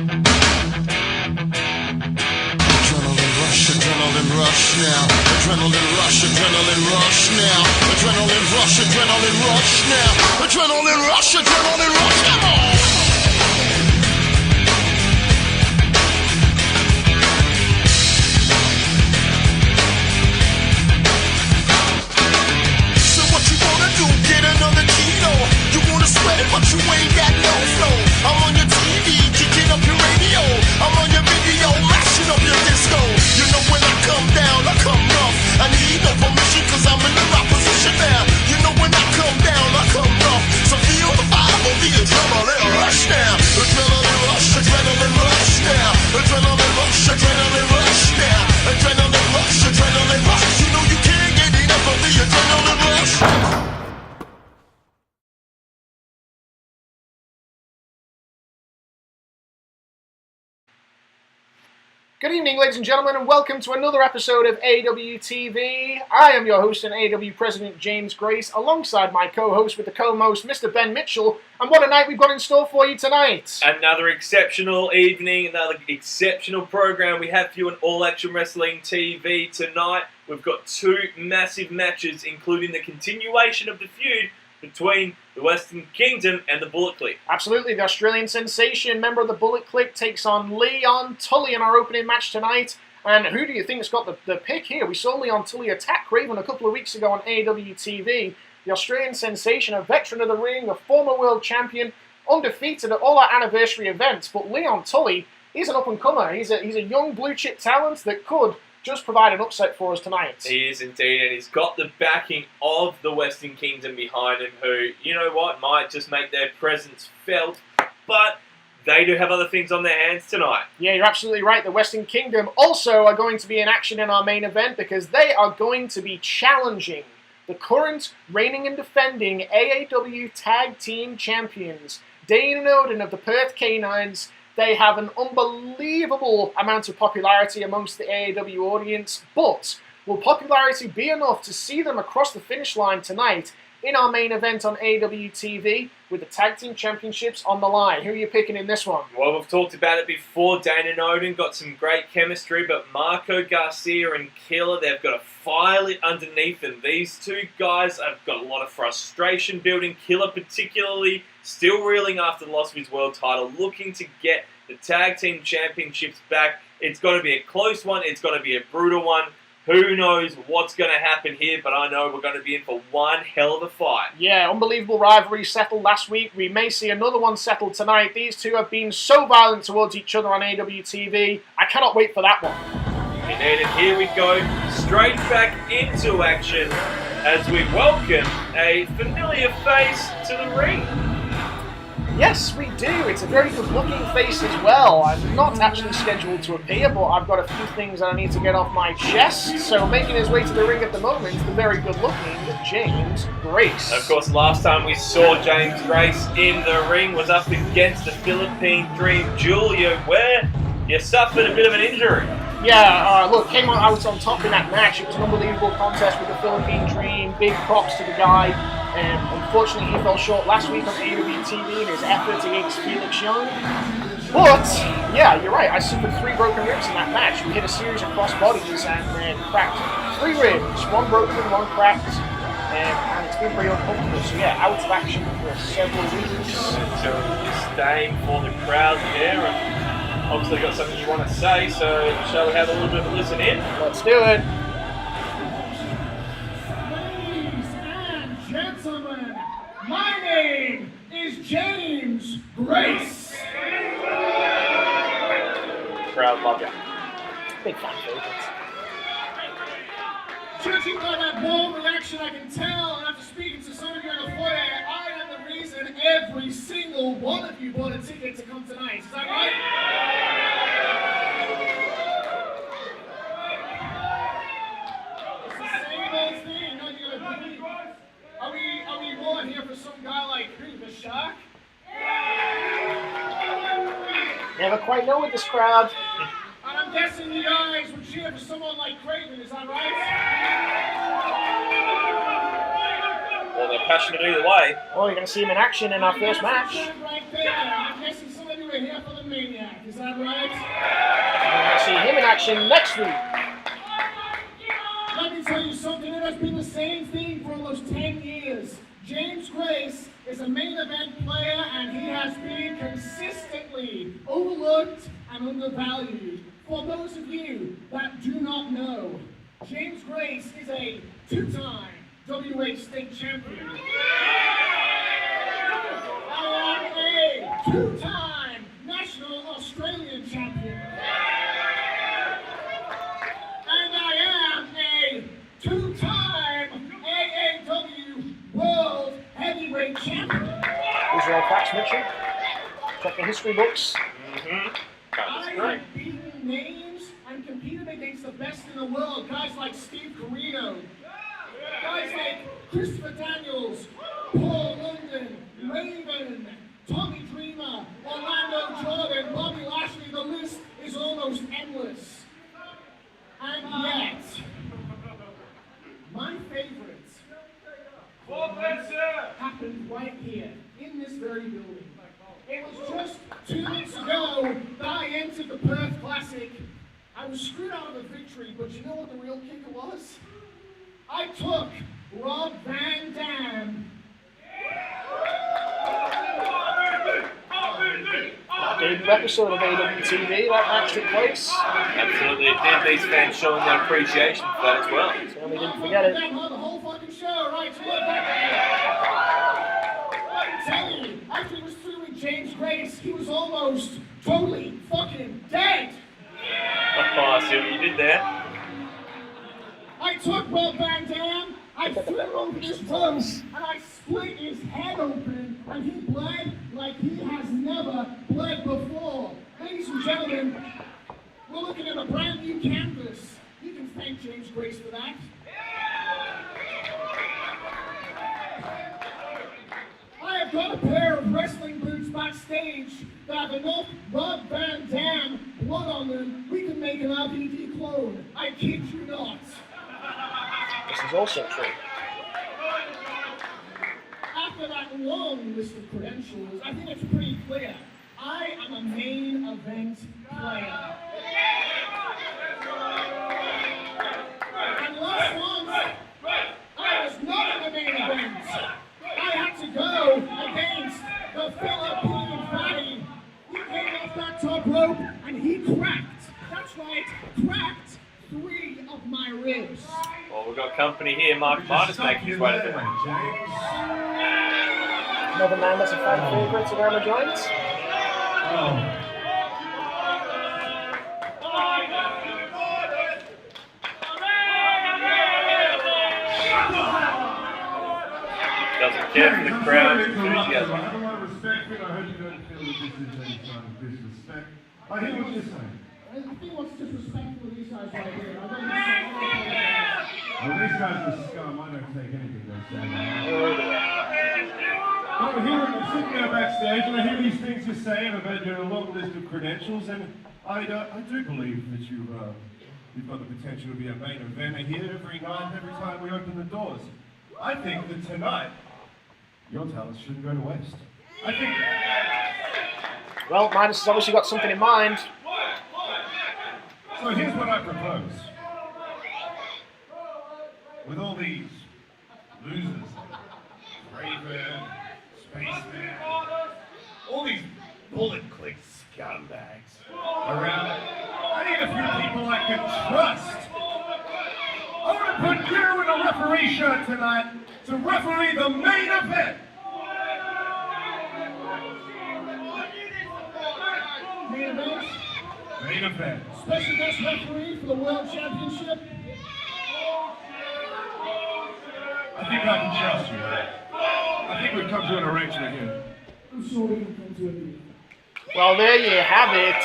Adrenaline rush now. Adrenaline rush now. Adrenaline rush now. Adrenaline rush, come on! So what you wanna do? Get another kilo. You wanna sweat it, but you ain't got no flow. I'm on your TV, kicking up your radio. I'm on your video, mashing up your disco. You know when I come down, I come rough. I need no permission cause I'm in the right position now. You know when I come down, I come rough. So feel the vibe of the adrenaline rush now. Adrenaline rush now. Adrenaline rush now. Adrenaline rush. You know you can't get enough of the adrenaline rush. Good evening, ladies and gentlemen, and welcome to another episode of AAW TV. I am your host and AAW President, James Grace, alongside my co-host with the co-most, Mr. Ben Mitchell. And what a night we've got in store for you tonight. Another exceptional evening, another exceptional program we have for you on All Action Wrestling TV tonight. We've got two massive matches, including the continuation of the feud between the Western Kingdom and the Bullet Clique. Absolutely, the Australian sensation, member of the Bullet Clique, takes on Leon Tully in our opening match tonight. And who do you think has got the pick here? We saw Leon Tully attack Craven a couple of weeks ago on AAW TV. The Australian sensation, a veteran of the ring, a former world champion, undefeated at all our anniversary events. But Leon Tully, he's an up-and-comer. He's a young blue-chip talent that could just provide an upset for us tonight. He is indeed, and he's got the backing of the Western Kingdom behind him, who, you know what, might just make their presence felt, but they do have other things on their hands tonight. Yeah, you're absolutely right. The Western Kingdom also are going to be in action in our main event because they are going to be challenging the current reigning and defending AAW Tag Team Champions, Dane and Odin of the Perth K9s. They have an unbelievable amount of popularity amongst the AAW audience, but will popularity be enough to see them across the finish line tonight in our main event on AAW TV with the Tag Team Championships on the line? Who are you picking in this one? Well, we've talked about it before. Dane and Odin got some great chemistry, but Marco, Garcia and Killah, they've got a fire lit underneath them. These two guys have got a lot of frustration building. Killah particularly still reeling after the loss of his world title, looking to get the Tag Team Championships back. It's going to be a close one. It's going to be a brutal one. Who knows what's going to happen here, but I know we're going to be in for one hell of a fight. Yeah, unbelievable rivalry settled last week. We may see another one settled tonight. These two have been so violent towards each other on AAW TV. I cannot wait for that one. Indeed, and here we go, straight back into action as we welcome a familiar face to the ring. Yes, we do. It's a very good-looking face as well. I'm not actually scheduled to appear, but I've got a few things that I need to get off my chest. So making his way to the ring at the moment, the very good-looking James Grace. Of course, last time we saw James Grace in the ring was up against the Philippine Dream, Julia, where you suffered a bit of an injury. Yeah, look, came out on top in that match. It was an unbelievable contest with the Philippine Dream. Big props to the guy. Unfortunately, he fell short last week on AAW TV in his efforts against Felix Young. But, yeah, you're right. I suffered 3 broken ribs in that match. We hit a series of cross bodies and cracked 3 ribs. 1 broken, 1 cracked. And it's been pretty uncomfortable. So, yeah, out of action for several weeks. So, you're staying for the crowd there. And obviously, got something you want to say. So, shall we have a little bit of a listen in? Let's do it. Gentlemen, my name is James Grace. Crowd love you. Big fan favorites. Judging by that warm reaction, I can tell, and after speaking to some of you in the foyer, I am the reason every single one of you bought a ticket to come tonight. Is that right? It's the same old thing. Not gonna believe. Are we more here for some guy like who? The Shark? Never quite know with this crowd. And I'm guessing the eyes would cheer for someone like Craven, is that right? Well, they're passionate either way. Well, you're going to see him in action in our first match. Right there. I'm guessing some of you are here for the the Maniac, is that right? We're going to see him in action next week. Let me tell you something, it has been the same thing for almost 10 years. James Grace is a main event player and he has been consistently overlooked and undervalued. For those of you that do not know, James Grace is a two-time WH State Champion. I am a two-time National Australian Champion. And I am a two-time AAW World Heavyweight Champion. These are all facts, Mitchell. Check the history books. I have beaten names and competed against the best in the world. Guys like Steve Carino, guys like Christopher Daniels, Paul London, Craven, Tommy Dreamer, Orlando Jordan, Bobby Lashley. The list is almost endless. And yet, my favorite happened right here, in this very building. It was just 2 weeks ago that I entered the Perth Classic. I was screwed out of a victory, but you know what the real kicker was? I took Rob Van Dam. Debut episode of AAW TV, that match took place. Absolutely, it did. These fans showing their appreciation for that as well. Certainly didn't forget it. The whole fucking show, right? So look back I'm telling you, after he was through with James Grace, he was almost totally fucking dead. Oh, I see what you did there. I took Rob Van Dam, I threw him over his toes, and I split his head open, and he bled like he has never bled before. Ladies and gentlemen, we're looking at a brand new canvas. You can thank James Grace for that. I have got a pair of wrestling boots backstage that have enough Rob Van Dam blood on them, we can make an RVD clone. I kid you not. This is also true. After that long list of credentials, I think it's pretty clear. I am a main event player. And last month, I was not in the main event. I had to go against the Philippine fatty. He came off that top rope and he cracked. That's right, cracked 3 of my ribs. Well, we've got company here. Mark Martin's making his way to the ring. Another man that's a fan favourite around the joints. Doesn't care for the crowd's enthusiasm. I have a lot of respect for it. I hope you don't feel that this is any sign of disrespect. I hear what you're saying. I think what's disrespectful of these guys right here. Well, these guys are scum. I don't take anything they're saying. I'm sitting there backstage and I hear these things you're saying about your long list of credentials, and I do believe that you've got the potential to be a main eventer here every night, every time we open the doors. I think that tonight, your talents shouldn't go to waste. I think... Well, Midas has obviously got something in mind. So here's what I propose. With all these losers, Craven, Spaceman, all these bullet click scumbags around, I need a few people I can trust. I want to put you in a referee shirt tonight to referee the main event. Main event? Main event. Special guest referee for the World Championship? I think I can trust you. I think we've come to an arrangement here. I'm sure we can come to a deal. Well, there you have it.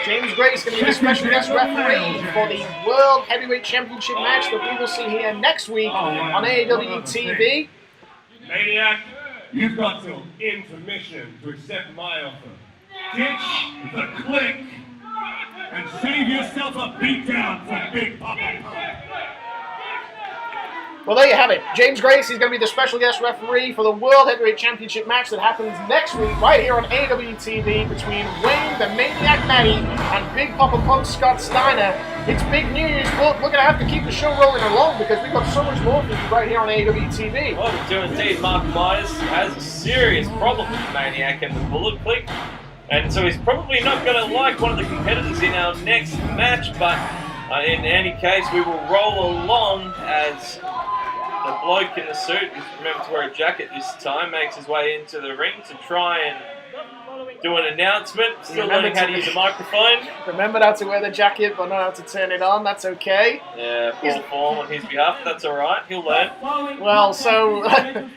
James Grace is going to be the special guest referee for the World Heavyweight Championship match that we will see here next week on AAW TV. Maniac, you've got till intermission to accept my offer. Ditch the click and save yourself a beatdown from Big Papa Pump. Well, there you have it. James Grace, he's going to be the special guest referee for the World Heavyweight Championship match that happens next week right here on AAW TV between Wayne the Maniac Matty and Big Papa Punk Scott Steiner. It's big news, but we're going to have to keep the show rolling along because we've got so much more for you right here on AAW TV. Well, we do indeed. Mark Myers has a serious problem with the Maniac and the Bullet Click. And so he's probably not going to like one of the competitors in our next match, but in any case, we will roll along as the bloke in the suit, remember to wear a jacket this time, makes his way into the ring to try and do an announcement. Still learning how to use a microphone. Remember how to wear the jacket, but not how to turn it on. That's okay. Yeah, poor form on his behalf. That's all right. He'll learn. Well, so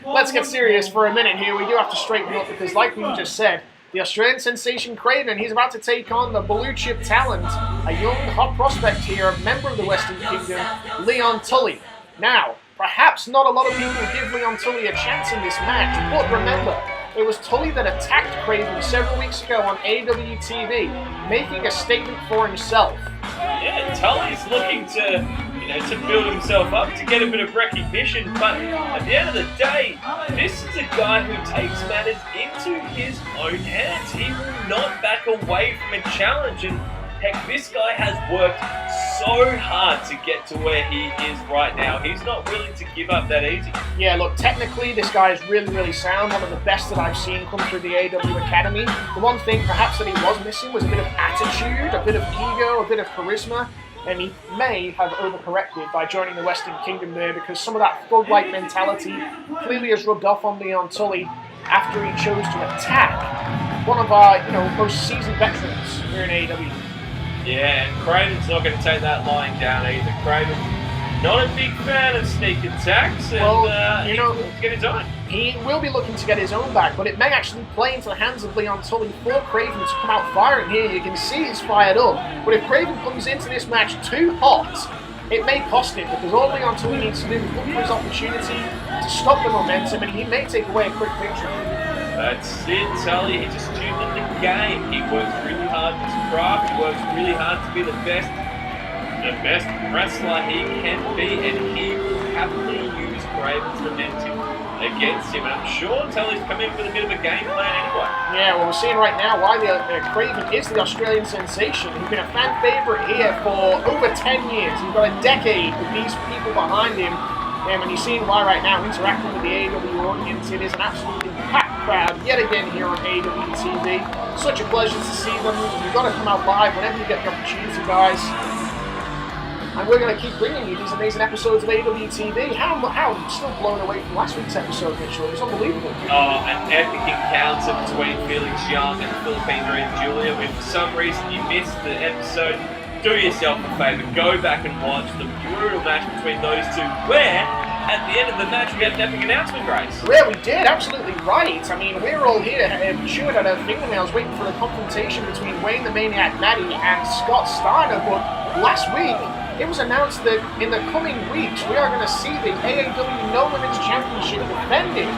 let's get serious for a minute here. We do have to straighten up because, like we just said, the Australian sensation Craven, he's about to take on the blue chip talent, a young hot prospect here, a member of the Western Kingdom, Leon Tully. Now, perhaps not a lot of people give Leon Tully a chance in this match, but remember, it was Tully that attacked Craven several weeks ago on AAW TV, making a statement for himself. Yeah, Tully's looking to build himself up, to get a bit of recognition, but at the end of the day, this is a guy who takes matters into his own hands. He will not back away from a challenge, and heck, this guy has worked so hard to get to where he is right now. He's not willing to give up that easy. Yeah, look, technically this guy is really, really sound. One of the best that I've seen come through the AAW Academy. The one thing perhaps that he was missing was a bit of attitude, a bit of ego, a bit of charisma. And he may have overcorrected by joining the Western Kingdom there because some of that thug-like mentality clearly has rubbed off on Leon Tully after he chose to attack one of our, most seasoned veterans here in AEW. Yeah, and Craven's not going to take that lying down either. Craven, not a big fan of sneak attacks, and he will get his own. He will be looking to get his own back, but it may actually play into the hands of Leon Tully for Craven to come out firing here. You can see he's fired up, but if Craven comes into this match too hot, it may cost him, because all Leon Tully needs to do is look for his opportunity to stop the momentum, and he may take away a quick victory. That's it, Tully. He just tuned in the game. He works really hard to his craft. He works really hard to be the best wrestler he can be, and he will happily use Craven's momentum against him. And I'm sure Tully's come in with a bit of a game plan anyway. Yeah, well, we're seeing right now why the Craven is the Australian sensation. He's been a fan favourite here for over 10 years. He's got a decade with these people behind him. And you're seeing why right now, interacting with the AAW audience, it is an absolutely packed crowd yet again here on AAW TV. Such a pleasure to see them. You've got to come out live whenever you get the opportunity, guys. And we're going to keep bringing you these amazing episodes of AAW TV. How I'm still blown away from last week's episode, Mitchell. It was unbelievable. Oh, an epic encounter between Felix Young and Philippine Dream Julia. If for some reason you missed the episode, do yourself a favour. Go back and watch the brutal match between those two, where at the end of the match we had an epic announcement, Grace. Yeah, we did. Absolutely right. I mean, we're all here chewing at our fingernails waiting for the confrontation between Wayne the Maniac Matty and Scott Steiner, but last week it was announced that in the coming weeks we are going to see the AAW No Limits Championship defending.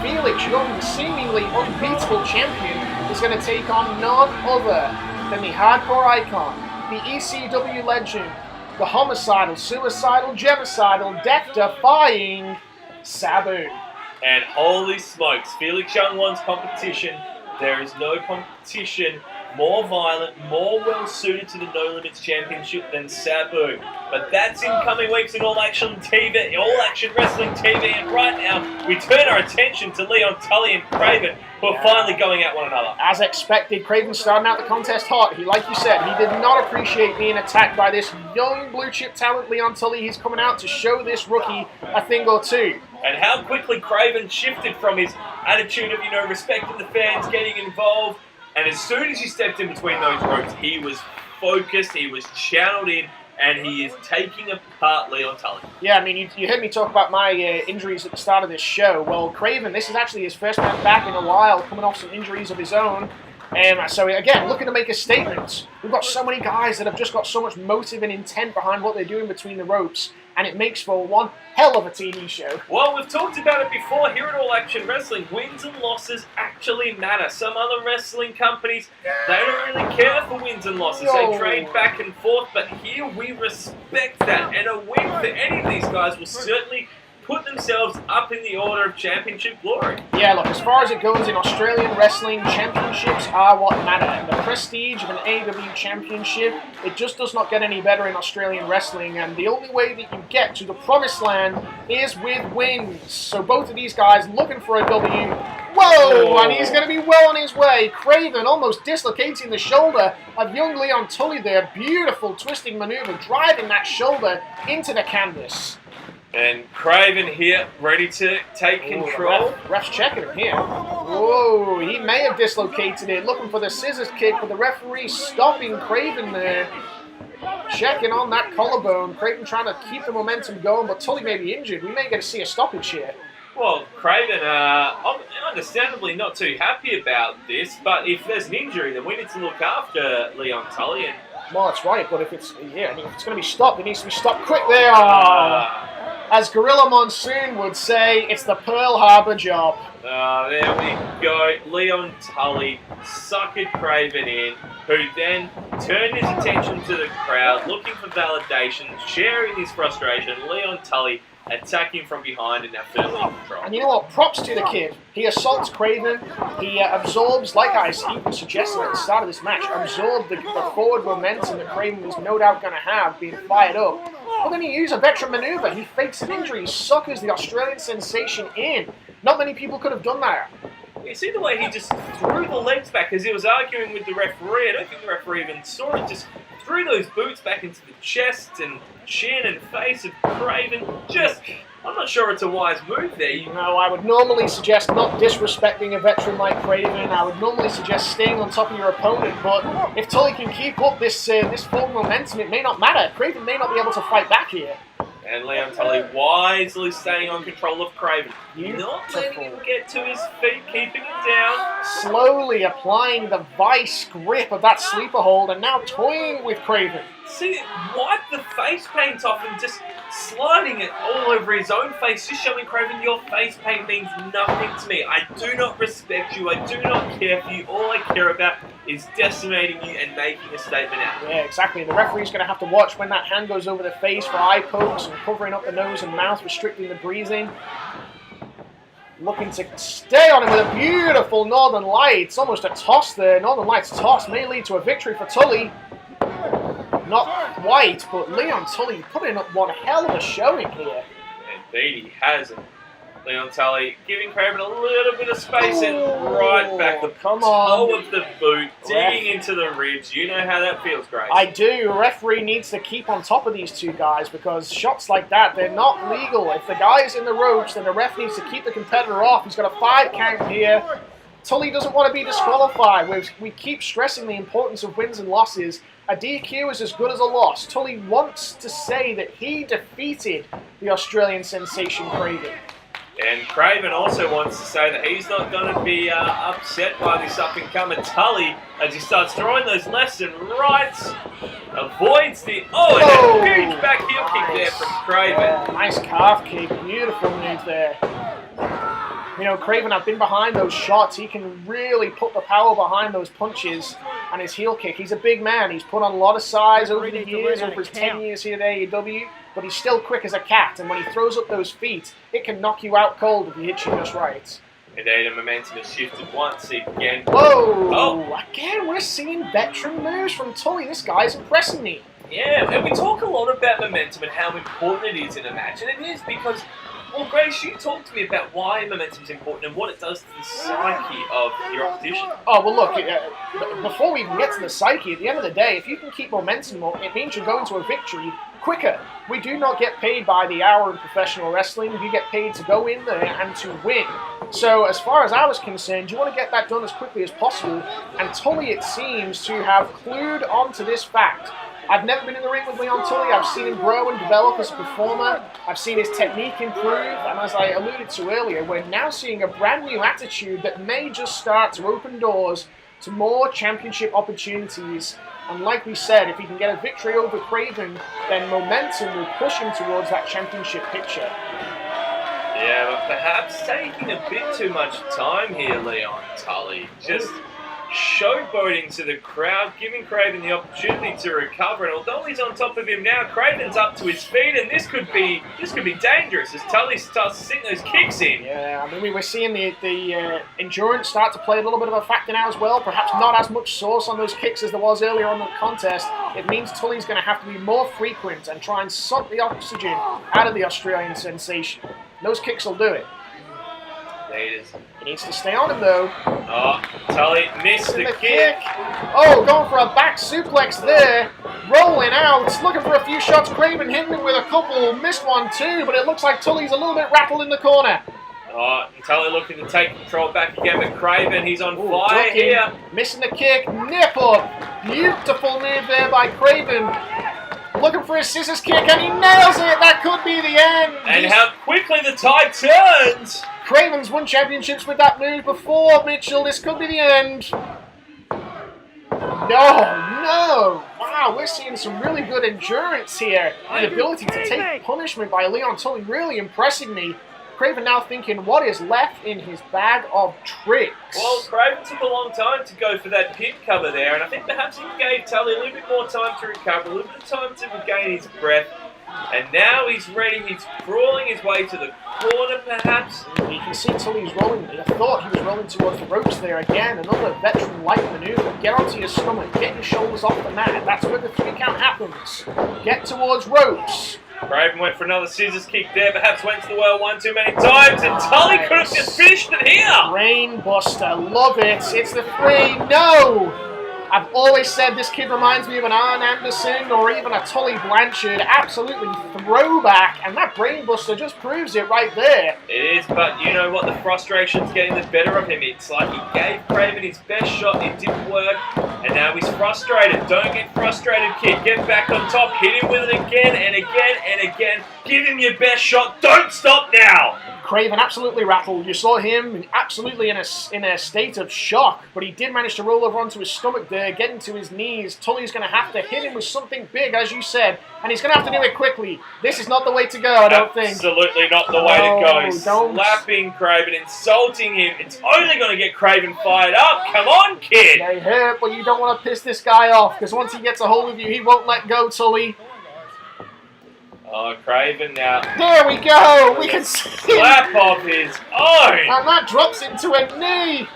Felix Young, the seemingly unbeatable champion, is going to take on none other than the hardcore icon, the ECW legend, the homicidal, suicidal, genocidal, death-defying Sabu. And holy smokes, Felix Young wants competition. There is no competition more violent, more well-suited to the No Limits Championship than Sabu. But that's in coming weeks in All Action TV, All Action Wrestling TV, and right now we turn our attention to Leon Tully and Craven, who are finally going at one another. As expected, Craven starting out the contest hot. Like you said, he did not appreciate being attacked by this young blue-chip talent, Leon Tully. He's coming out to show this rookie a thing or two. And how quickly Craven shifted from his attitude of, respecting the fans, getting involved, and as soon as he stepped in between those ropes, he was focused, he was channeled in, and he is taking apart Leon Tully. Yeah, I mean, you heard me talk about my injuries at the start of this show. Well, Craven, this is actually his first match back in a while, coming off some injuries of his own. So again, looking to make a statement. We've got so many guys that have just got so much motive and intent behind what they're doing between the ropes, and it makes for one hell of a TV show. Well, we've talked about it before here at All Action Wrestling. Wins and losses actually matter. Some other wrestling companies, they don't really care for wins and losses. They trade back and forth, but here we respect that. And a win for any of these guys will certainly put themselves up in the order of championship glory. Yeah, look, as far as it goes in Australian wrestling, championships are what matter. And the prestige of an AAW championship, it just does not get any better in Australian wrestling. And the only way that you get to the promised land is with wins. So both of these guys looking for a W. Whoa! And he's going to be well on his way. Craven almost dislocating the shoulder of young Leon Tully there. Beautiful twisting maneuver, driving that shoulder into the canvas. And Craven here, ready to take control. Ref's checking him here. Whoa, he may have dislocated it, looking for the scissors kick, but the referee stopping Craven there. Checking on that collarbone. Craven trying to keep the momentum going, but Tully may be injured. We may get to see a stoppage here. Well, Craven, understandably not too happy about this, but if there's an injury, then we need to look after Leon Tully. And well, that's right, but if it's going to be stopped, it needs to be stopped quick there. As Gorilla Monsoon would say, it's the Pearl Harbor job. There we go. Leon Tully suckered Craven in, who then turned his attention to the crowd, looking for validation, sharing his frustration. Leon Tully attacking from behind and now firmly in control. And you know what? Props to the kid. He assaults Craven. He absorbs, like I even suggested at the start of this match, absorbed the forward momentum that Craven was no doubt going to have, being fired up. But then he used a veteran maneuver. He fakes an injury. He suckers the Australian sensation in. Not many people could have done that. You see the way he just threw the legs back as he was arguing with the referee. I don't think the referee even saw it. Just threw those boots back into the chest and chin and face of Craven. I'm not sure it's a wise move there. No, I would normally suggest not disrespecting a veteran like Craven. I would normally suggest staying on top of your opponent, but if Tully can keep up this forward momentum, it may not matter. Craven may not be able to fight back here. And Leon Tully wisely staying on control of Craven. Not letting him get to his feet, keeping him down. Slowly applying the vice grip of that sleeper hold and now toying with Craven. See, wipe the face paint off and just sliding it all over his own face, just showing Craven your face paint means nothing to me. I do not respect you, I do not care for you, all I care about is decimating you and making a statement out. Yeah, exactly. The referee's going to have to watch when that hand goes over the face for eye pokes and covering up the nose and mouth, restricting the breathing. Looking to stay on him with a beautiful Northern Lights. Almost a toss there. Northern Lights toss may lead to a victory for Tully. Not quite, but Leon Tully putting up one hell of a showing here. Indeed, he has. Leon Tully giving Craven a little bit of space and right back the toe of the boot, digging into the ribs. You know how that feels, Grace. I do. Referee needs to keep on top of these two guys because shots like that, they're not legal. If the guy is in the ropes, then the ref needs to keep the competitor off. He's got a 5 count here. Tully doesn't want to be disqualified. We keep stressing the importance of wins and losses. A DQ is as good as a loss. Tully wants to say that he defeated the Australian sensation Craven. And Craven also wants to say that he's not going to be upset by this up-and-coming Tully as he starts throwing those lefts and rights. Avoids the... and a huge back heel kick there from Craven. Nice calf kick. Beautiful move there. You know, Craven, I've been behind those shots. He can really put the power behind those punches and his heel kick. He's a big man. He's put on a lot of size over the years, over his 10 years here at AAW, but he's still quick as a cat, and when he throws up those feet, it can knock you out cold if he hits you just right. Indeed, the momentum has shifted once again. Whoa! Again, we're seeing veteran moves from Tully. This guy's impressing me. Yeah, and we talk a lot about momentum and how important it is in a match, and it is because... Well, Grace, you talked to me about why momentum is important and what it does to the psyche of your opposition. Oh, well, look, before we even get to the psyche, at the end of the day, if you can keep momentum up, it means you're going to a victory quicker. We do not get paid by the hour in professional wrestling. You get paid to go in there and to win. So, as far as I was concerned, you want to get that done as quickly as possible, and Tully, it seems, to have clued onto this fact. I've never been in the ring with Leon Tully. I've seen him grow and develop as a performer. I've seen his technique improve. And as I alluded to earlier, we're now seeing a brand new attitude that may just start to open doors to more championship opportunities. And like we said, if he can get a victory over Craven, then momentum will push him towards that championship picture. Yeah, but perhaps taking a bit too much time here, Leon Tully. showboating to the crowd, giving Craven the opportunity to recover. And although he's on top of him now, Craven's up to his feet, and this could be dangerous as Tully starts to sink those kicks in. Yeah, I mean, we're seeing the endurance start to play a little bit of a factor now as well. Perhaps not as much sauce on those kicks as there was earlier on in the contest. It means Tully's going to have to be more frequent and try and suck the oxygen out of the Australian sensation. Those kicks will do it. He needs to stay on him though. Oh, Tully missed the kick. Oh, going for a back suplex there. Rolling out, looking for a few shots. Craven hitting him with a couple. Missed one too, but it looks like Tully's a little bit rattled in the corner. Oh, Tully looking to take control back again, but Craven, he's on fire here. Missing the kick. Nip up. Beautiful move there by Craven. Looking for his scissors kick, and he nails it. That could be the end. And how quickly the tide turns. Craven's won championships with that move before, Mitchell. This could be the end. No. Wow, we're seeing some really good endurance here. The ability to take punishment by Leon Tully really impressing me. Craven now thinking what is left in his bag of tricks. Well, Craven took a long time to go for that pin cover there, and I think perhaps he gave Tully a little bit more time to recover, a little bit of time to regain his breath. And now he's ready, he's crawling his way to the corner perhaps. You can see Tully's rolling, I thought he was rolling towards the ropes there again. Another veteran-like maneuver. Get onto your stomach, get your shoulders off the mat. That's where the 3 count happens. Get towards ropes. Craven went for another scissors kick there, perhaps went to the well one too many times, and Tully could have just finished it here. Brainbuster, love it. It's the 3, no! I've always said this kid reminds me of an Arn Anderson or even a Tully Blanchard. Absolutely throwback, and that brainbuster just proves it right there. It is, but you know what? The frustration's getting the better of him. It's like he gave Craven his best shot, it didn't work, and now he's frustrated. Don't get frustrated, kid. Get back on top, hit him with it again and again and again. Give him your best shot. Don't stop now. Craven absolutely rattled. You saw him absolutely in a state of shock, but he did manage to roll over onto his stomach there, getting to his knees. Tully's going to have to hit him with something big, as you said, and he's going to have to do it quickly. This is not the way to go, I don't think. Absolutely not the way to go. Slapping Craven, insulting him. It's only going to get Craven fired up. Come on, kid. They hurt, but you don't want to piss this guy off, because once he gets a hold of you, he won't let go, Tully. Oh, Craven now. There we go. We can see slap off his own. And that drops into a knee.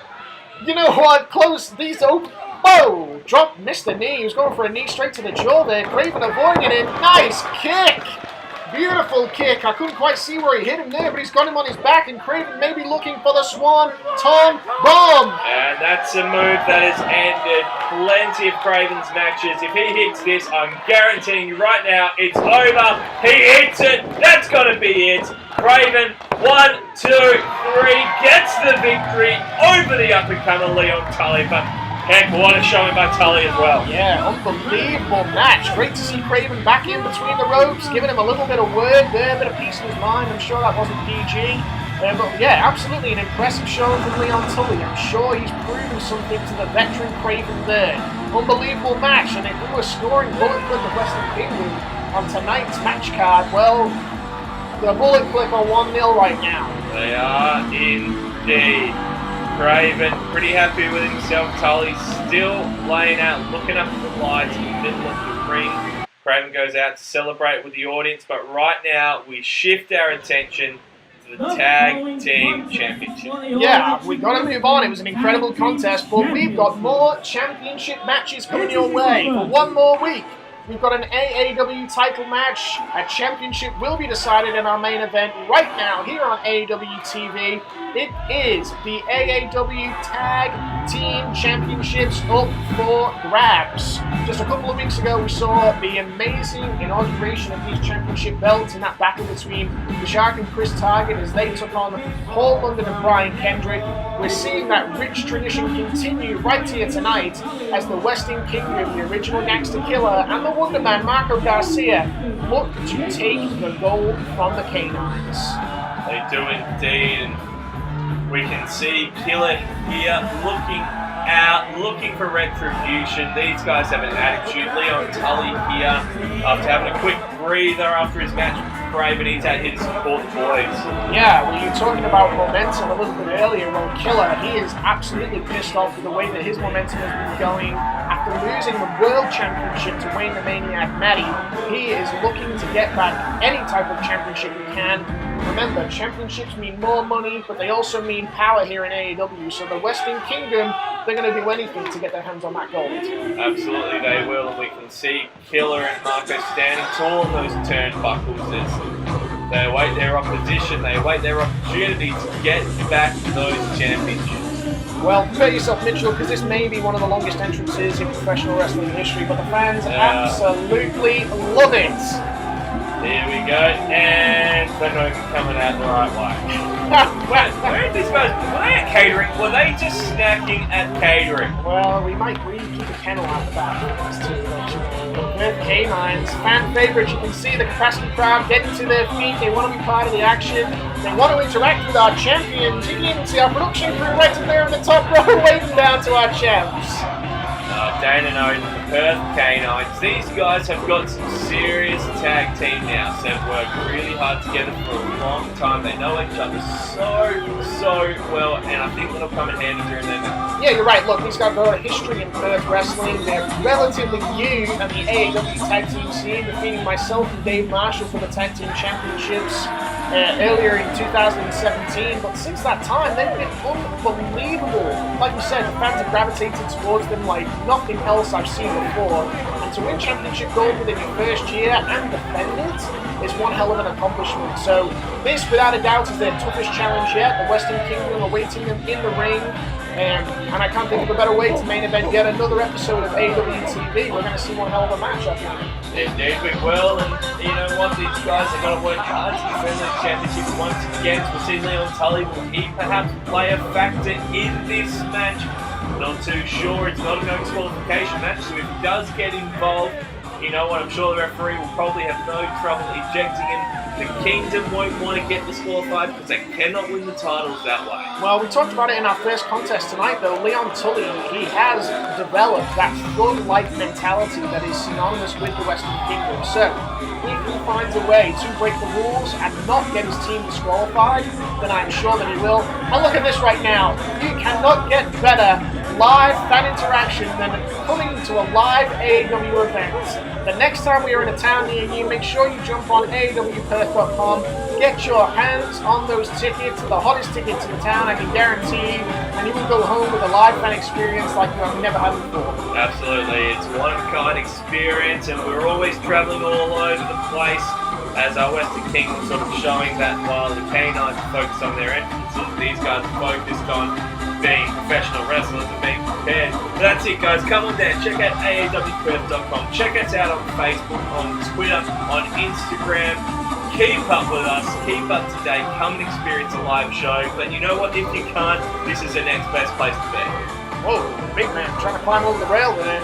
You know what? Close these open. Whoa! Drop, missed the knee. He was going for a knee straight to the jaw there. Craven avoiding it. Nice kick. Beautiful kick. I couldn't quite see where he hit him there, but he's got him on his back, and Craven may be looking for the Swan Tom Bomb. And that's a move that has ended plenty of Craven's matches. If he hits this, I'm guaranteeing you right now, it's over. He hits it. That's got to be it. Craven, 1, 2, 3, gets the victory over the up-and-comer Leon Tully. But heck, what a showing by Tully as well. Yeah, unbelievable match. Great to see Craven back in between the ropes, giving him a little bit of word there, a bit of peace in his mind. I'm sure that wasn't PG. But yeah, absolutely an impressive showing from Leon Tully. I'm sure he's proven something to the veteran Craven there. Unbelievable match, and if we were scoring Bullet Clip of Western Kingdom on tonight's match card, well, the Bullet Clip are 1-0 right now. They are indeed. Craven pretty happy with himself. Tully still laying out, looking up at the lights in the middle of the ring. Craven goes out to celebrate with the audience, but right now we shift our attention to the Tag Team Championship. Yeah, we got to move on. It was an incredible contest, but we've got more championship matches coming your way for one more week. We've got an AAW title match. A championship will be decided in our main event right now here on AAW TV. It is the AAW Tag Team Championships up for grabs. Just a couple of weeks ago, we saw the amazing inauguration of these championship belts in that battle between the Shark and Chris Target as they took on Paul London and Brian Kendrick. We're seeing that rich tradition continue right here tonight as the Western Kingdom, the original gangster Killah, and the Wonder Man Marco Garcia look to take the gold from the K9s. They do indeed, and we can see Killah here looking out, looking for retribution. These guys have an attitude. Leon Tully here, after having a quick breather after his match with Craven. He's out here to support the boys. Yeah, well, you were talking about momentum a little bit earlier. Well, Killah, he is absolutely pissed off with the way that his momentum has been going. After losing the World Championship to Wayne the Maniac Matty, he is looking to get back any type of championship he can. Remember, championships mean more money, but they also mean power here in AAW. So the Western Kingdom, they're going to do anything to get their hands on that gold. Absolutely, they will, and we can see Killah and Marco standing tall on those turnbuckles as they await their opposition, they await their opportunity to get back those championships. Well, prepare yourself, Mitchell, because this may be one of the longest entrances in professional wrestling history, but the fans absolutely love it. Here we go, and they're not even coming out the right way. Where are these guys? Were they at catering? Were they just snacking at catering? Well, we might really keep a kennel out the back of this too, don't you know? Perth K9s, fan favourites. You can see the capacity crowd getting to their feet. They want to be part of the action. They want to interact with our champions. You can even see our production crew right up there in the top row waving down to our champs. Dana and the Perth K9s. These guys have got some serious tag team now. So they've worked really hard together for a long time. They know each other so well, and I think it'll come in handy during their match. Yeah, you're right. Look, these guys have got a history in Perth wrestling. They're relatively new in the AAW Tag Team scene, defeating myself and Dave Marshall for the Tag Team Championships earlier in 2017. But since that time, they've been unbelievable. Like you said, the fans have gravitated towards them like nothing else I've seen before. And to win championship gold within your first year and defend it is one hell of an accomplishment. So this, without a doubt, is their toughest challenge yet. The Western Kingdom awaiting them in the ring. And I can't think of a better way to main event yet another episode of AAW TV. We're going to see one hell of a match, I think. Indeed, we will. And you know what? These guys are going to work hard to defend those championships once again. We'll see Leon Tully. Will he perhaps play a factor in this match? Not too sure. It's not a no disqualification match, so if he does get involved, you know what, I'm sure the referee will probably have no trouble ejecting him. The Kingdom won't want to get disqualified because they cannot win the titles that way. Well, we talked about it in our first contest tonight, though. Leon Tully, he has developed that thug-like mentality that is synonymous with the Western Kingdom. So, if he finds a way to break the rules and not get his team disqualified, then I'm sure that he will. And look at this right now. You cannot get better live fan interaction than coming to a live AAW event. The next time we are in a town near you, make sure you jump on AAWperth.com, get your hands on those tickets, the hottest tickets in town, I can guarantee you, and you will go home with a live fan experience like you have never had before. Absolutely, it's one-of-a-kind experience, and we're always travelling all over the place as our Western Kingdom sort of showing that while the K9s focus on their entrances, these guys are focused on being professional wrestlers and being prepared. But that's it, guys. Come on down. Check out AAWperth.com. Check us out on Facebook, on Twitter, on Instagram. Keep up with us. Keep up to date. Come and experience a live show. But you know what? If you can't, this is the next best place to be. Whoa, big man trying to climb over the rail there.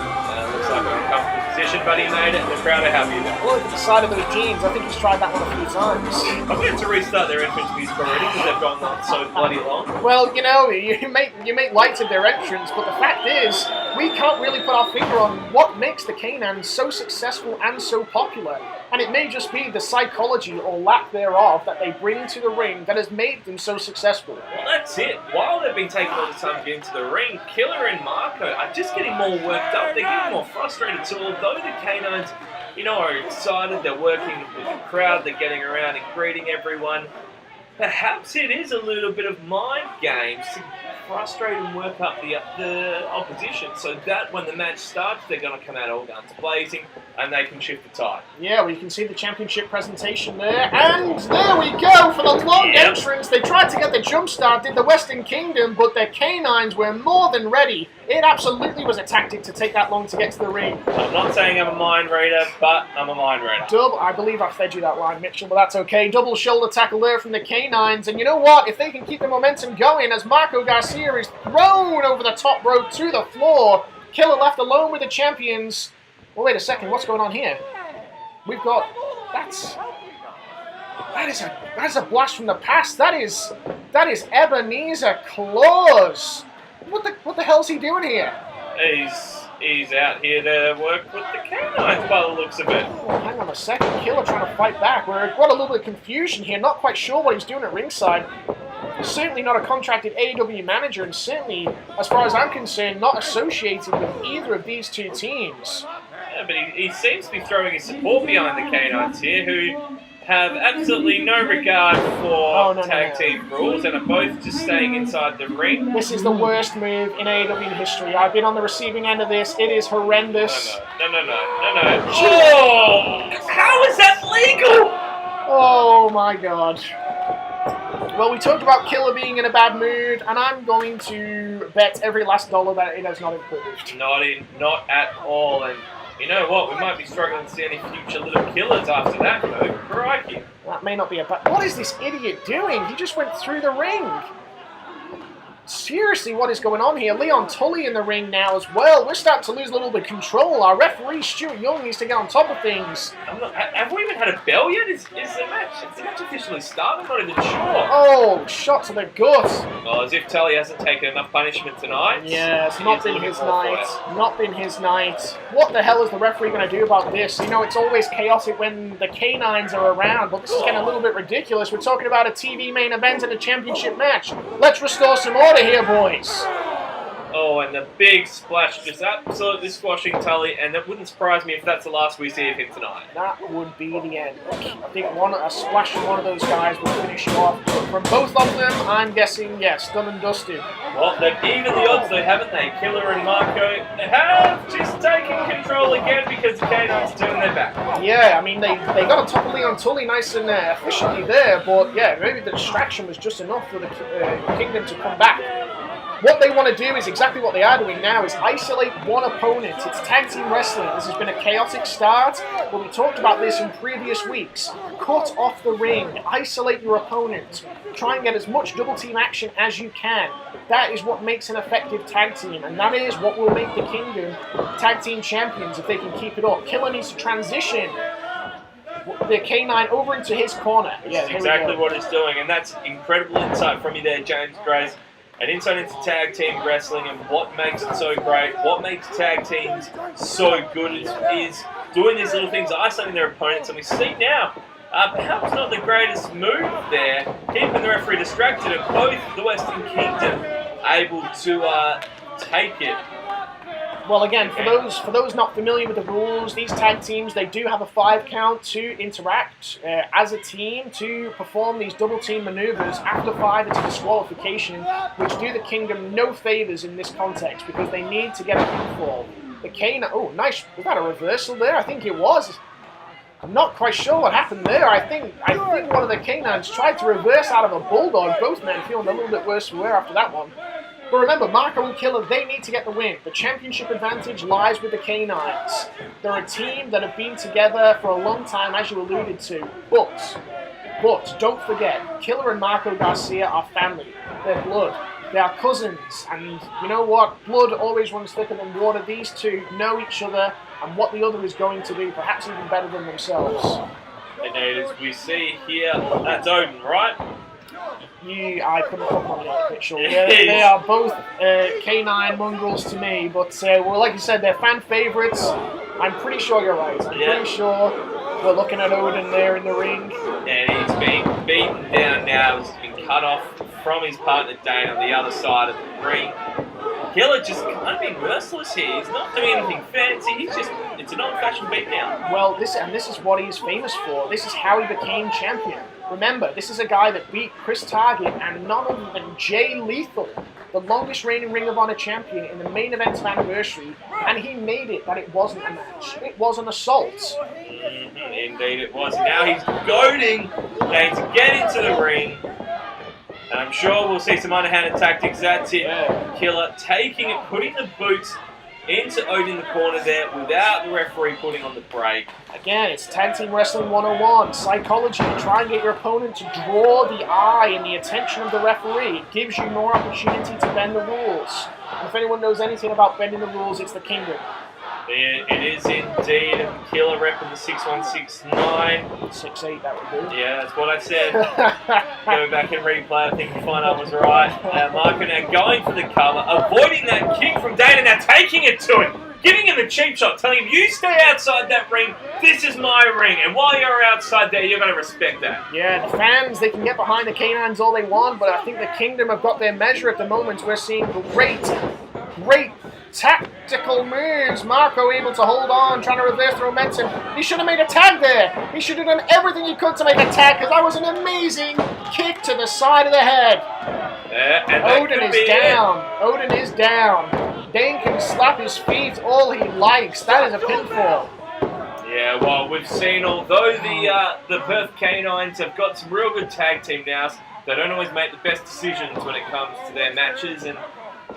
Looks like we're in a comfortable position, but he made it. We're proud to have you. Look at the side of those jeans. I think he's tried that one a few times. I'm going to restart their entrance music already because they've gone on so bloody long. Well, you know, you make light of their entrance, but the fact is, we can't really put our finger on what makes the K9s so successful and so popular. And it may just be the psychology or lack thereof that they bring to the ring that has made them so successful. Well, that's it. While they've been taking all the time to get into the ring, Killah and Marco are just getting more worked up. They're getting more frustrated. So although the K9s, you know, are excited, they're working with the crowd, they're getting around and greeting everyone, perhaps it is a little bit of mind games to frustrate and work up the opposition so that when the match starts, they're going to come out all guns blazing and they can shift the tide. Yeah, well, you can see the championship presentation there. And there we go for the long entrance. They tried to get the jump start, did the Western Kingdom, but the K9s were more than ready. It absolutely was a tactic to take that long to get to the ring. I'm not saying I'm a mind reader, but I'm a mind reader. I believe I fed you that line, Mitchell, but that's okay. Double shoulder tackle there from the K9s. And you know what? If they can keep the momentum going as Marco Garcia is thrown over the top rope to the floor, Killah left alone with the champions. Well, wait a second. What's going on here? We've got... That is a blast from the past. That is Ebenezer Claus. What the hell's he doing here? He's out here to work with the K9s. by the looks of it. Oh, hang on a second. Killah trying to fight back. We've got a little bit of confusion here. Not quite sure what he's doing at ringside. Certainly not a contracted AAW manager, and certainly, as far as I'm concerned, not associated with either of these two teams. Yeah, but he seems to be throwing his support behind the K9s here, who have absolutely no regard for tag team rules and are both just staying inside the ring. This is the worst move in AAW history. I've been on the receiving end of this. It is horrendous. No. Oh! How is that legal? Oh my god. Well, we talked about Killah being in a bad mood, and I'm going to bet every last dollar that it has not improved. Not at all. And you know what? We might be struggling to see any future little Killahs after that, though. Crikey. That may not be a bad... What is this idiot doing? He just went through the ring. Seriously, what is going on here? Leon Tully in the ring now as well. We're starting to lose a little bit of control. Our referee, Stuart Young, needs to get on top of things. Have we even had a bell yet? Is the match officially started? I'm not even sure. Oh, shot to the gut. Well, as if Tully hasn't taken enough punishment tonight. Yeah, it's not been his night. Not been his night. What the hell is the referee going to do about this? You know, it's always chaotic when the K9s are around, but this is getting a little bit ridiculous. We're talking about a TV main event and a championship match. Let's restore some order here, boys. Oh, and the big splash just absolutely squashing Tully, and it wouldn't surprise me if that's the last we see of him tonight. That would be the end. I think a splash from one of those guys will finish you off. From both of them, I'm guessing, yes, done and dusted. Well, they've evened the odds though, haven't they? Killah and Marco have just taken control again because the K9s turned their back. Yeah, I mean, they got on top of Leon Tully nice and efficiently there, but yeah, maybe the distraction was just enough for the Kingdom to come back. What they want to do is exactly what they are doing now, is isolate one opponent. It's tag team wrestling. This has been a chaotic start, but we talked about this in previous weeks. Cut off the ring, isolate your opponent, try and get as much double team action as you can. That is what makes an effective tag team, and that is what will make the Kingdom tag team champions if they can keep it up. Killah needs to transition the K9 over into his corner. Yeah, that's exactly what he's doing, and that's incredible insight from you there, James Grace. An insight into tag team wrestling and what makes it so great, what makes tag teams so good is doing these little things, isolating their opponents. And we see now, perhaps not the greatest move there, keeping the referee distracted, and both the Western Kingdom able to take it. Well, again, for those not familiar with the rules, these tag teams, they do have a 5 count to interact as a team to perform these double team maneuvers. After 5, it's a disqualification, which do the Kingdom no favors in this context because they need to get a pinfall. The K9, oh, nice, was that a reversal there? I think it was. I'm not quite sure what happened there. I think one of the K9s tried to reverse out of a bulldog. Both men feeling a little bit worse for wear after that one. But remember, Marco and Killah, they need to get the win. The championship advantage lies with the K9s. They're a team that have been together for a long time, as you alluded to. But don't forget, Killah and Marco Garcia are family. They're blood. They are cousins. And you know what? Blood always runs thicker than water. These two know each other and what the other is going to do, perhaps even better than themselves. Indeed, as we see here, that's Odin, right? I couldn't put money on it, sure. They are both K9 mongrels to me, but well, like you said, they're fan favourites. I'm pretty sure you're right. I'm pretty sure we're looking at Odin there in the ring. And he's being beaten down now. He's been cut off from his partner Dane on the other side of the ring. Killah just kind of being merciless here. He's not doing anything fancy. It's an old-fashioned beatdown. Well, this is what he's famous for. This is how he became champion. Remember, this is a guy that beat Chris Target and none other than Jay Lethal, the longest reigning Ring of Honor champion, in the main event of Anniversary, and he made it that it wasn't a match. It was an assault. Indeed it was. Now he's goading Dane to get into the ring. And I'm sure we'll see some underhanded tactics. That's it. Killah taking it, putting the boots into Odin in the corner there without the referee putting on the brake. Again, it's Tag Team Wrestling 101. Psychology. Try and get your opponent to draw the eye and the attention of the referee. It gives you more opportunity to bend the rules. And if anyone knows anything about bending the rules, it's the Kingdom. It is indeed. And Killah repping the 6169. 6'8", that would be. Yeah, that's what I said. Going back and replay, I think the find out was right. Marco now going for the cover, avoiding that kick from Dana, now taking it to him. giving him a cheap shot, telling him, you stay outside that ring, this is my ring, and while you're outside there, you're going to respect that. Yeah, the fans, they can get behind the K9s all they want, but I think the Kingdom have got their measure at the moment. We're seeing great tactical moves. Marco able to hold on, trying to reverse the momentum. He should have made a tag there. He should have done everything he could to make a tag, because that was an amazing kick to the side of the head. And Odin is down. Odin is down. Dane can slap his feet all he likes. That is a pinfall. Yeah, well, we've seen, although the Perth K9s have got some real good tag team now, they don't always make the best decisions when it comes to their matches, and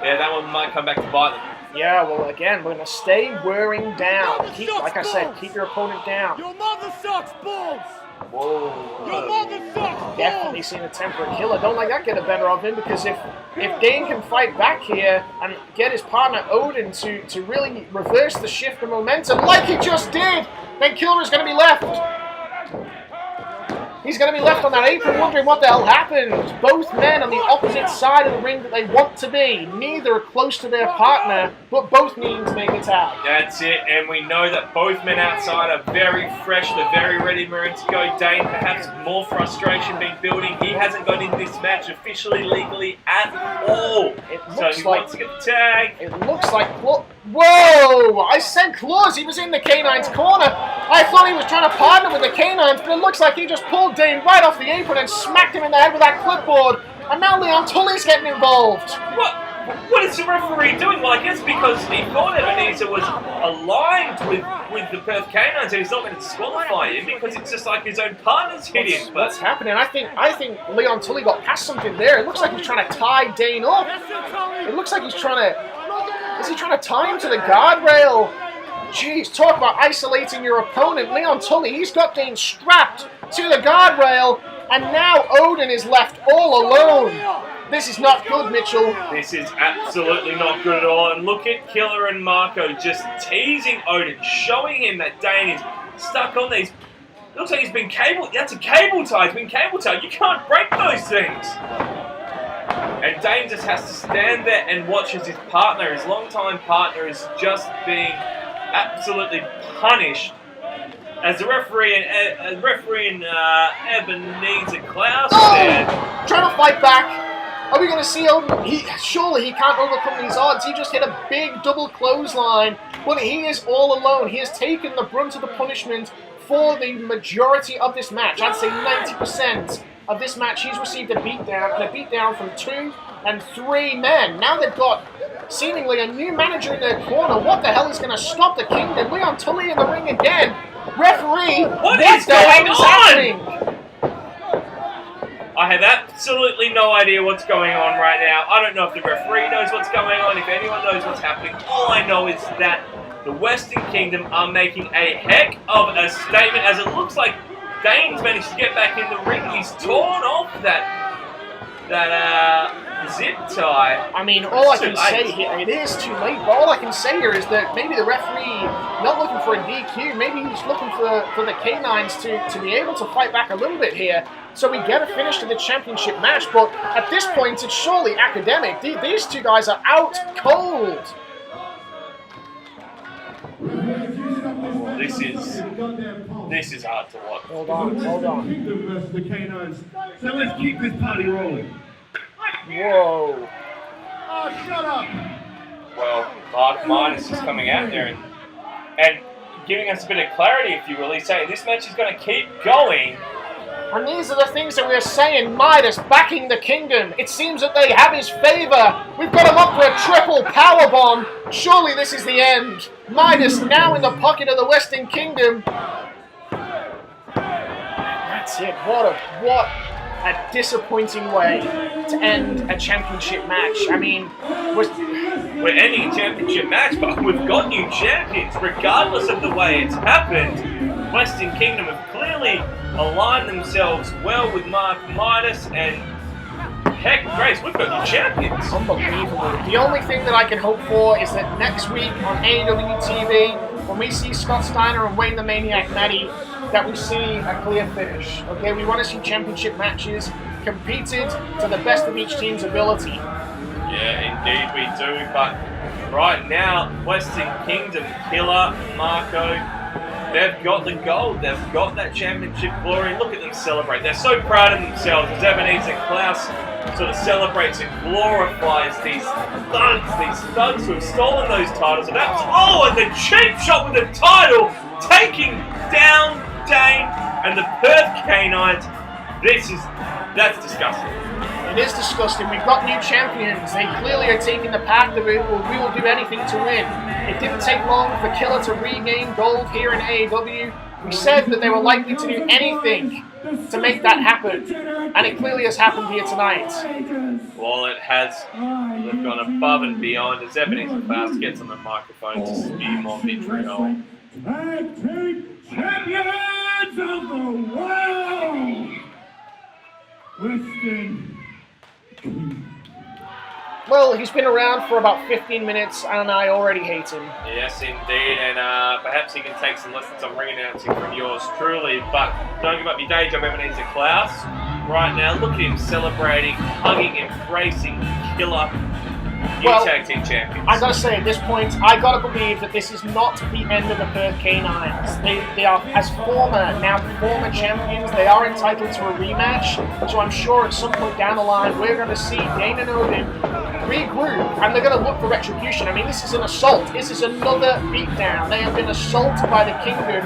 yeah, that one might come back to bite them. Yeah, well, again, we're going to stay wearing down. Like I said, keep your opponent down. Your mother sucks balls! Whoa. Your mother sucks balls! Definitely seen a temperate Killah. Don't let that get the better of him, because if Dane can fight back here and get his partner Odin to really reverse the shift of momentum like he just did, then Killah is going to be left. He's going to be left on that apron wondering what the hell happened. Both men on the opposite side of the ring that they want to be. Neither are close to their partner, but both needing to make a tag. That's it, and we know that both men outside are very fresh, they're very ready, to go. Dane, perhaps more frustration been building. He hasn't got into this match officially, legally at all. So he wants to get the tag. It looks like... Whoa! I said claws. He was in the K9's corner. I thought he was trying to partner with the K9s, but it looks like he just pulled Dane right off the apron and smacked him in the head with that clipboard. And now Leon Tully's getting involved. What is the referee doing? Well, I guess because he thought Ebenezer was aligned with the Perth K9s and he's not going to disqualify him because it's just like his own partner's hit him. What's happening? I think Leon Tully got past something there. It looks like he's trying to tie Dane up. It looks like he's trying to... Is he trying to tie him to the guardrail? Jeez, talk about isolating your opponent. Leon Tully, he's got Dane strapped to the guardrail, and now Odin is left all alone. This is not good, Mitchell. This is absolutely not good at all. And look at Killah and Marco just teasing Odin, showing him that Dane is stuck on these. It looks like he's been cable. That's a cable tie. It's been cable tied. You can't break those things. And Dane just has to stand there and watch as his partner, his longtime partner, is just being absolutely punished. As the referee and Ebenezer Klaus there. Trying to fight back. Are we going to see Odin? Surely he can't overcome these odds. He just hit a big double clothesline. But he is all alone. He has taken the brunt of the punishment for the majority of this match. I'd say 90% of this match. He's received a beatdown, and a beatdown from 2 and 3 men. Now they've got seemingly a new manager in their corner. What the hell is going to stop the Kingdom? Leon Tully in the ring again. Referee, what is going on? I have absolutely no idea what's going on right now. I don't know if the referee knows what's going on, if anyone knows what's happening. All I know is that the Western Kingdom are making a heck of a statement, as it looks like Dane's managed to get back in the ring. He's torn off that zip tie. I mean, all I can say here, it is too late, but all I can say here is that maybe the referee not looking for a DQ, maybe he's looking for the K9s to be able to fight back a little bit here, so we get a finish to the championship match. But at this point, it's surely academic. These two guys are out cold. This is hard to watch. Hold on. Kingdom versus the K9s. So let's keep this party rolling. Whoa. Oh, shut up! Well, Minus is coming out there and giving us a bit of clarity, if you will. He's saying this match is going to keep going. And these are the things that we're saying. Midas backing the Kingdom. It seems that they have his favor. We've got him up for a triple powerbomb. Surely this is the end. Midas now in the pocket of the Western Kingdom. That's it. What a disappointing way to end a championship match. I mean, we're ending a championship match, but we've got new champions. Regardless of the way it's happened, Western Kingdom have clearly aligned themselves well with Mark Midas, and heck, Grace, we've got new champions. Unbelievable. The only thing that I can hope for is that next week on AAW TV, when we see Scott Steiner and Wayne the Maniac Matty, that we see a clear finish. Okay, we want to see championship matches competed to the best of each team's ability. Yeah, indeed we do, but right now, Western Kingdom, Killah, Marco, they've got the gold. They've got that championship glory. Look at them celebrate. They're so proud of themselves as Ebenezer Klaus sort of celebrates and glorifies these thugs who have stolen those titles. And and the cheap shot with the title, taking down Dane and the Perth K9s. That's disgusting. It is disgusting. We've got new champions. They clearly are taking the path that we will do anything to win. It didn't take long for Killah to regain gold here in AAW. We said that they were likely to do anything to make that happen, and it clearly has happened here tonight. Well, it has. They've gone above and beyond as Ebenezer Klaus gets on the microphone to spew more vitriol. Tag Team Champions of the world! Western. Well, he's been around for about 15 minutes, and I already hate him. Yes, indeed, and perhaps he can take some lessons on ring announcing from yours truly, but don't give up your day job, Ebenezer Klaus. Right now, look at him celebrating, hugging, embracing Killah, new tag team champions. I gotta say, at this point, I gotta believe that this is not the end of the Perth K9s. They are, as former champions, they are entitled to a rematch, so I'm sure at some point down the line, we're gonna see Dane and Odin regroup, and they're going to look for retribution. I mean, this is an assault. This is another beatdown. They have been assaulted by the Kingdom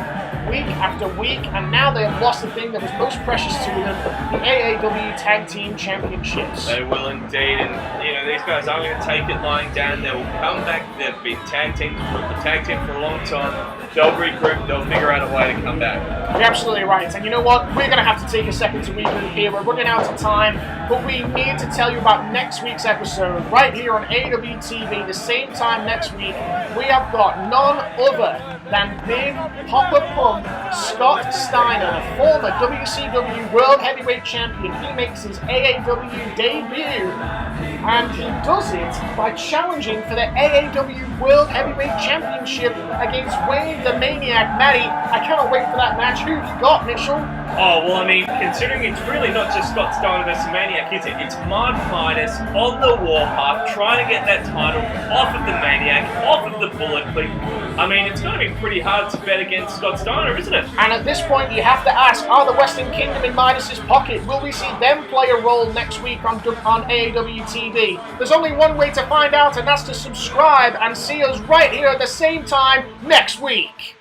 week after week, and now they have lost the thing that was most precious to them, the AAW Tag Team Championships. They will indeed, and these guys aren't going to take it lying down. They will come back. They've been tag team for a long time. They'll regroup. They'll figure out a way to come back. You're absolutely right. And you know what? We're going to have to take a second to regroup here. We're running out of time, but we need to tell you about next week's episode right here on AAW TV. The same time next week, we have got none other than Big Papa Pump Scott Steiner, the former WCW World Heavyweight Champion. He makes his AAW debut, and he does it by challenging for the AAW World Heavyweight Championship against Wayne the Maniac Matty. I cannot wait for that match. Who have you got, Mitchell? Oh, well, I mean, considering it's really not just Scott Steiner versus Maniac, is it? It's Mark Midas on the warpath, trying to get that title off of the Maniac, off of the Bullet Clip. I mean, it's going to be pretty hard to bet against Scott Steiner, isn't it? And at this point, you have to ask, are the Western Kingdom in Midas's pocket? Will we see them play a role next week on AAW TV? There's only one way to find out, and that's to subscribe and see us right here at the same time next week.